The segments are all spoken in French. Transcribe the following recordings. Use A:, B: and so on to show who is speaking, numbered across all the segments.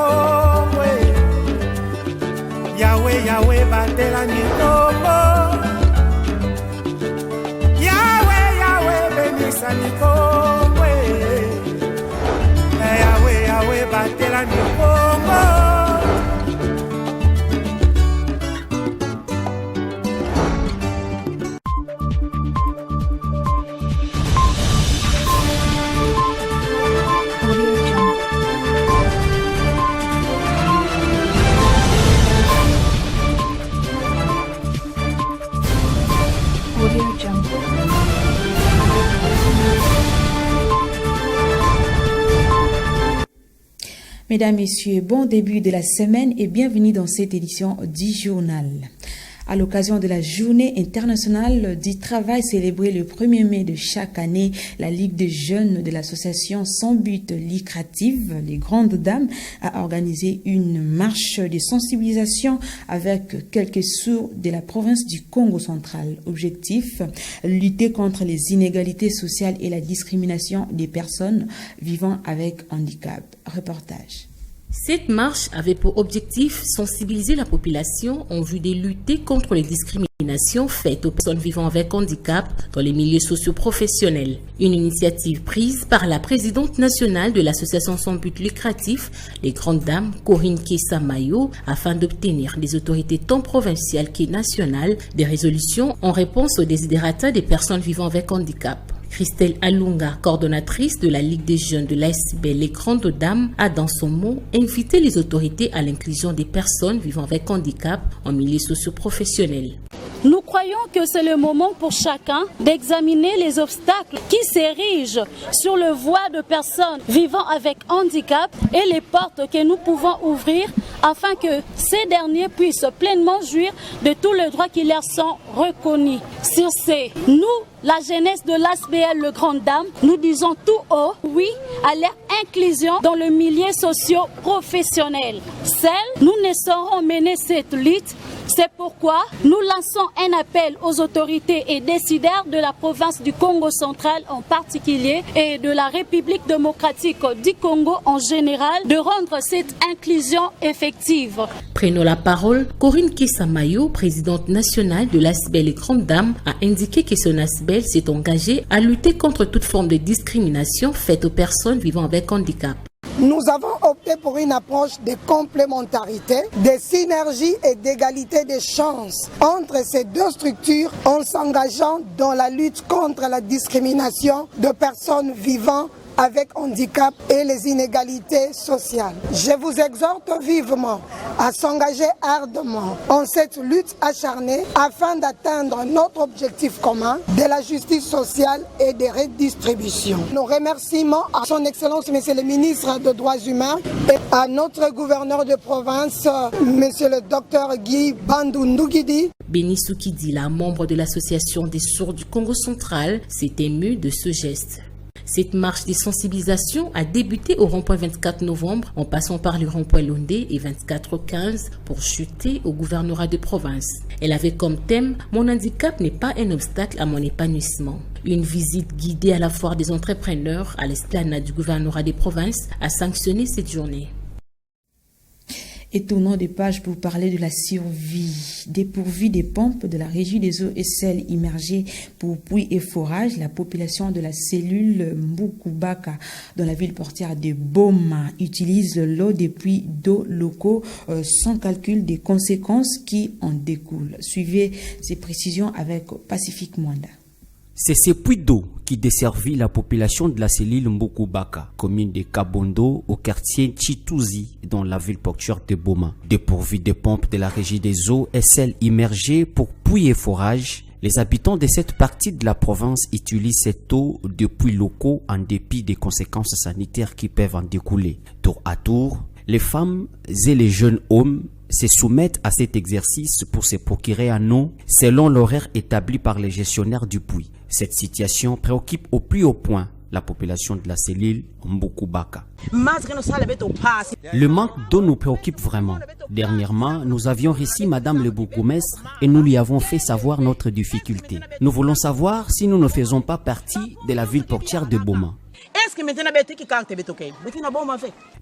A: Kongo. Yahweh, Yahweh, batela Kongo. Yahweh, Yahweh, benisa Kongo. Yahweh, Yahweh, batela Kongo.
B: Mesdames, Messieurs, bon début de la semaine et bienvenue dans cette édition du journal. À l'occasion de la Journée internationale du travail célébrée le 1er mai de chaque année, la Ligue des jeunes de l'association sans but lucratif, les Grandes Dames, a organisé une marche de sensibilisation avec quelques sourds de la province du Congo central. Objectif, lutter contre les inégalités sociales et la discrimination des personnes vivant avec handicap. Reportage.
C: Cette marche avait pour objectif sensibiliser la population en vue de lutter contre les discriminations faites aux personnes vivant avec handicap dans les milieux socio-professionnels. Une initiative prise par la présidente nationale de l'association sans but lucratif, les Grandes Dames, Corinne Kessa-Mayo, afin d'obtenir des autorités tant provinciales que nationales des résolutions en réponse aux desiderata des personnes vivant avec handicap. Christelle Alunga, coordonnatrice de la Ligue des jeunes de l'ASB Les Grandes Dames, a dans son mot invité les autorités à l'inclusion des personnes vivant avec handicap en milieu socio-professionnel.
D: Nous croyons que c'est le moment pour chacun d'examiner les obstacles qui s'érigent sur le voie de personnes vivant avec handicap et les portes que nous pouvons ouvrir afin que ces derniers puissent pleinement jouir de tous les droits qui leur sont reconnus. Sur ce, nous, la jeunesse de l'ASBL Le Grande Dame, nous disons tout haut oui à leur inclusion dans le milieu socio-professionnel. Seuls, nous ne saurons mener cette lutte. C'est pourquoi nous lançons un appel aux autorités et décideurs de la province du Congo central en particulier et de la République démocratique du Congo en général de rendre cette inclusion effective.
C: Prenons la parole, Corinne Kessa-Mayo, présidente nationale de l'ASBL Les Grandes Dames, a indiqué que son ASBL s'est engagé à lutter contre toute forme de discrimination faite aux personnes vivant avec handicap.
E: Nous avons opté pour une approche de complémentarité, de synergie et d'égalité des chances entre ces deux structures en s'engageant dans la lutte contre la discrimination de personnes vivant avec handicap et les inégalités sociales. Je vous exhorte vivement à s'engager ardemment en cette lutte acharnée afin d'atteindre notre objectif commun de la justice sociale et de redistribution. Nos remerciements à son Excellence, Monsieur le ministre des Droits humains et à notre gouverneur de province, Monsieur le Dr Guy Bandou-Ndougidi.
C: Béni Soukidi, la membre de l'association des sourds du Congo central, s'est émue de ce geste. Cette marche de sensibilisation a débuté au rond-point 24 novembre en passant par le rond-point Londé et 24-15 pour chuter au gouvernorat de province. Elle avait comme thème « Mon handicap n'est pas un obstacle à mon épanouissement ». Une visite guidée à la foire des entrepreneurs à l'esplanade du gouvernorat des provinces a sanctionné cette journée.
B: Et tournons de page pour parler de la survie. Dépourvue des pompes de la régie des eaux et sels immergées pour puits et forages, la population de la cellule Mbukubaka dans la ville portière de Boma utilise l'eau des puits d'eau locaux sans calcul des conséquences qui en découlent. Suivez ces précisions avec Pacifique Mwanda.
F: C'est ces puits d'eau qui desservit la population de la cellule Mbukubaka, commune de Kabondo, au quartier Chitouzi, dans la ville portuaire de Boma. Dépourvu des pompes de la régie des eaux et sels immergées pour puits et forages, les habitants de cette partie de la province utilisent cette eau de puits locaux en dépit des conséquences sanitaires qui peuvent en découler. Tour à tour, les femmes et les jeunes hommes se soumettent à cet exercice pour se procurer un eau selon l'horaire établi par les gestionnaires du puits. Cette situation préoccupe au plus haut point la population de la cellule Mbukubaka. Le manque d'eau nous préoccupe vraiment. Dernièrement, nous avions reçu Madame le bourgmestre et nous lui avons fait savoir notre difficulté. Nous voulons savoir si nous ne faisons pas partie de la ville portière de Boma.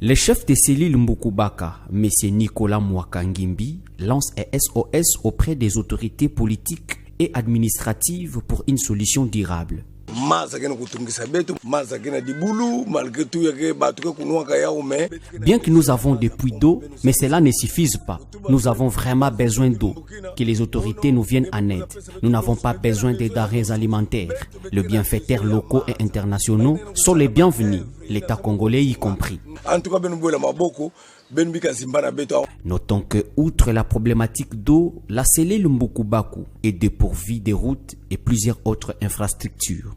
F: Le chef de cellule Mbukubaka, M. Nicolas Mwakangimbi, lance un SOS auprès des autorités politiques et administratives pour une solution durable. Bien que nous avons des puits d'eau, mais cela ne suffit pas. Nous avons vraiment besoin d'eau, que les autorités nous viennent en aide. Nous n'avons pas besoin des denrées alimentaires. Les bienfaiteurs locaux et internationaux sont les bienvenus, l'État congolais y compris. Notons que, outre la problématique d'eau, la cellule Mbukubaku est dépourvue de routes et plusieurs autres infrastructures.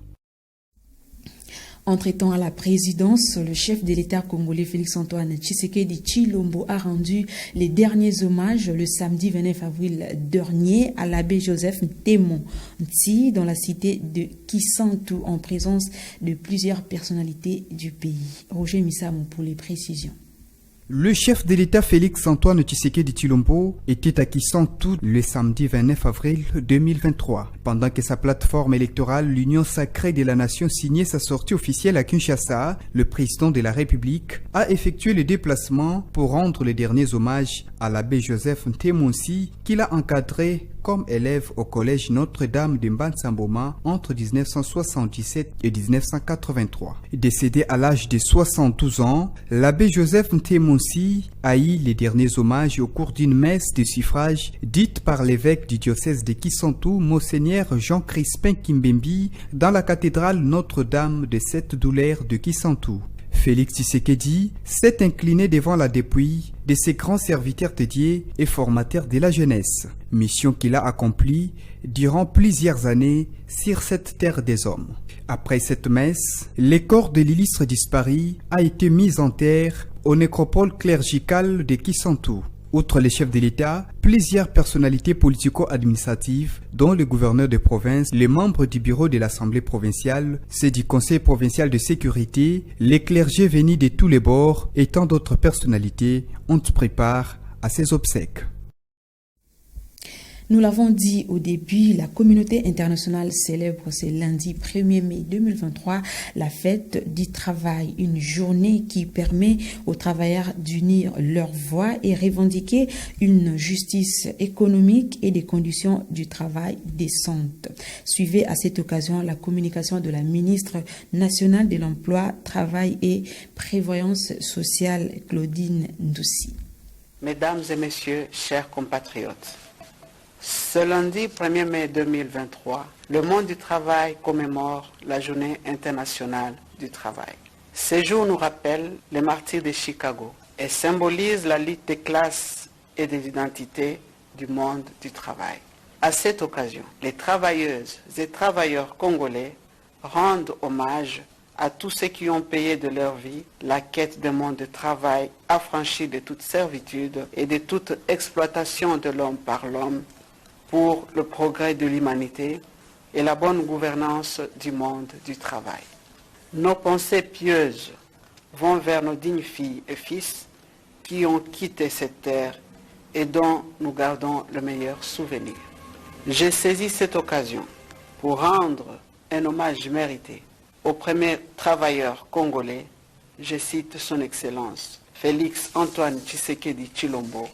B: Entretant à la présidence, le chef de l'État congolais Félix-Antoine Tshisekedi Tshilombo a rendu les derniers hommages le samedi 29 avril dernier à l'abbé Joseph Ntemon Ntsi dans la cité de Kisantu en présence de plusieurs personnalités du pays. Roger Missamou pour les précisions.
G: Le chef de l'État Félix-Antoine Tshisekedi Tshilombo était à Kisantu le samedi 29 avril 2023. Pendant que sa plateforme électorale, l'Union sacrée de la nation, signait sa sortie officielle à Kinshasa, le président de la République a effectué le déplacement pour rendre les derniers hommages à l'abbé Joseph Ntemon Ntsi qu'il a encadré comme élève au collège Notre-Dame de Mbantsamboma entre 1977 et 1983. Décédé à l'âge de 72 ans, l'abbé Joseph Ntemon Ntsi a eu les derniers hommages au cours d'une messe de suffrage dite par l'évêque du diocèse de Kisantu, Monseigneur Jean-Crispin Kimbembi, dans la cathédrale Notre-Dame de cette douleur de Kisantu. Félix Tshisekedi s'est incliné devant la dépouille de ses grands serviteurs dédiés et formateurs de la jeunesse, mission qu'il a accomplie durant plusieurs années sur cette terre des hommes. Après cette messe, le corps de l'illustre disparu a été mis en terre au nécropole clérgicale de Kisantu. Outre les chefs de l'État, plusieurs personnalités politico-administratives, dont le gouverneur de province, les membres du bureau de l'Assemblée provinciale, ceux du Conseil provincial de sécurité, les clergés venus de tous les bords et tant d'autres personnalités ont pris part à ces obsèques.
B: Nous l'avons dit au début, la communauté internationale célèbre ce lundi 1er mai 2023 la fête du travail, une journée qui permet aux travailleurs d'unir leurs voix et revendiquer une justice économique et des conditions du travail décentes. Suivez à cette occasion la communication de la ministre nationale de l'Emploi, Travail et Prévoyance sociale, Claudine Ndoussi.
H: Mesdames et messieurs, chers compatriotes, ce lundi 1er mai 2023, le monde du travail commémore la Journée internationale du travail. Ce jour nous rappelle les martyrs de Chicago et symbolise la lutte des classes et des identités du monde du travail. À cette occasion, les travailleuses et travailleurs congolais rendent hommage à tous ceux qui ont payé de leur vie la quête d'un monde de travail affranchi de toute servitude et de toute exploitation de l'homme par l'homme, pour le progrès de l'humanité et la bonne gouvernance du monde du travail. Nos pensées pieuses vont vers nos dignes filles et fils qui ont quitté cette terre et dont nous gardons le meilleur souvenir. J'ai saisi cette occasion pour rendre un hommage mérité au premier travailleur congolais, je cite son Excellence, Félix-Antoine Tshisekedi Tshilombo,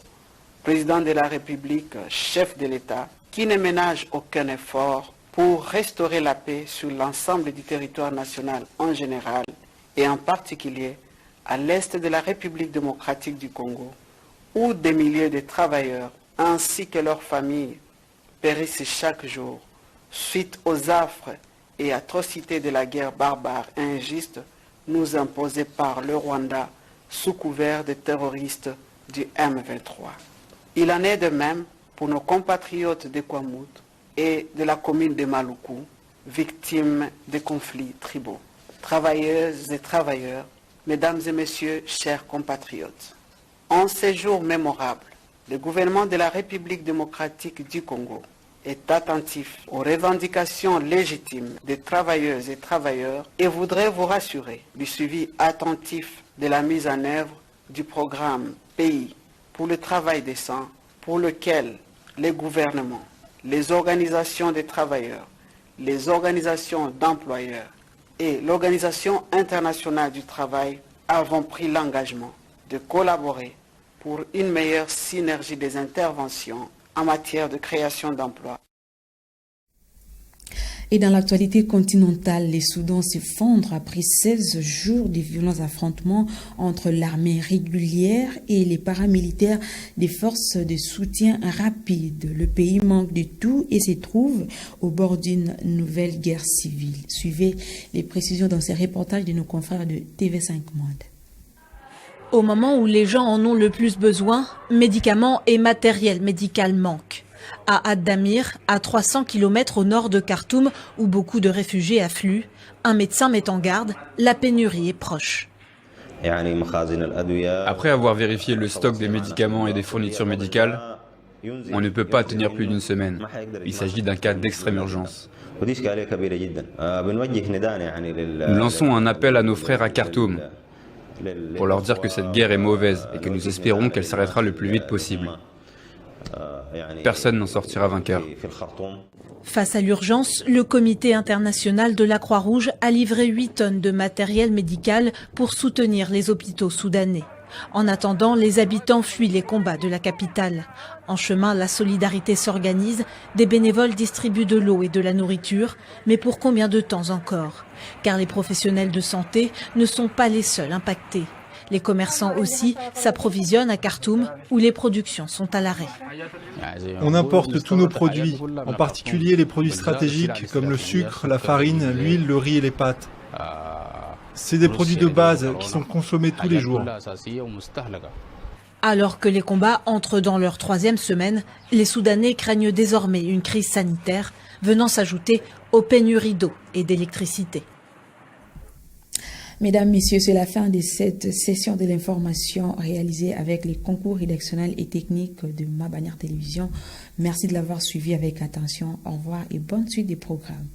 H: président de la République, chef de l'État, qui ne ménage aucun effort pour restaurer la paix sur l'ensemble du territoire national en général et en particulier à l'est de la République démocratique du Congo, où des milliers de travailleurs ainsi que leurs familles périssent chaque jour suite aux affres et atrocités de la guerre barbare et injuste nous imposée par le Rwanda sous couvert de terroristes du M23. Il en est de même pour nos compatriotes de Kwamut et de la commune de Maluku, victimes des conflits tribaux. Travailleuses et travailleurs, mesdames et messieurs, chers compatriotes, en ces jours mémorables, le gouvernement de la République démocratique du Congo est attentif aux revendications légitimes des travailleuses et travailleurs et voudrait vous rassurer du suivi attentif de la mise en œuvre du programme Pays pour le travail décent, pour lequel les gouvernements, les organisations des travailleurs, les organisations d'employeurs et l'Organisation internationale du travail avons pris l'engagement de collaborer pour une meilleure synergie des interventions en matière de création d'emplois.
B: Et dans l'actualité continentale, les Soudans s'effondrent après 16 jours de violents affrontements entre l'armée régulière et les paramilitaires des forces de soutien rapide. Le pays manque de tout et se trouve au bord d'une nouvelle guerre civile. Suivez les précisions dans ces reportages de nos confrères de TV5 Monde.
I: Au moment où les gens en ont le plus besoin, médicaments et matériel médical manquent. À Ad-Damir, à 300 km au nord de Khartoum, où beaucoup de réfugiés affluent, un médecin met en garde, la pénurie est proche.
J: Après avoir vérifié le stock des médicaments et des fournitures médicales, on ne peut pas tenir plus d'une semaine. Il s'agit d'un cas d'extrême urgence. Nous lançons un appel à nos frères à Khartoum pour leur dire que cette guerre est mauvaise et que nous espérons qu'elle s'arrêtera le plus vite possible. Personne n'en sortira vainqueur.
I: Face à l'urgence, le Comité international de la Croix-Rouge a livré 8 tonnes de matériel médical pour soutenir les hôpitaux soudanais. En attendant, les habitants fuient les combats de la capitale. En chemin, la solidarité s'organise, des bénévoles distribuent de l'eau et de la nourriture, mais pour combien de temps encore? Car les professionnels de santé ne sont pas les seuls impactés. Les commerçants aussi s'approvisionnent à Khartoum, où les productions sont à l'arrêt.
K: On importe tous nos produits, en particulier les produits stratégiques comme le sucre, la farine, l'huile, le riz et les pâtes. C'est des produits de base qui sont consommés tous les jours.
I: Alors que les combats entrent dans leur 3e semaine, les Soudanais craignent désormais une crise sanitaire venant s'ajouter aux pénuries d'eau et d'électricité.
B: Mesdames, Messieurs, c'est la fin de cette session de l'information réalisée avec les concours rédactionnels et techniques de Ma Bannière Télévision. Merci de l'avoir suivi avec attention. Au revoir et bonne suite des programmes.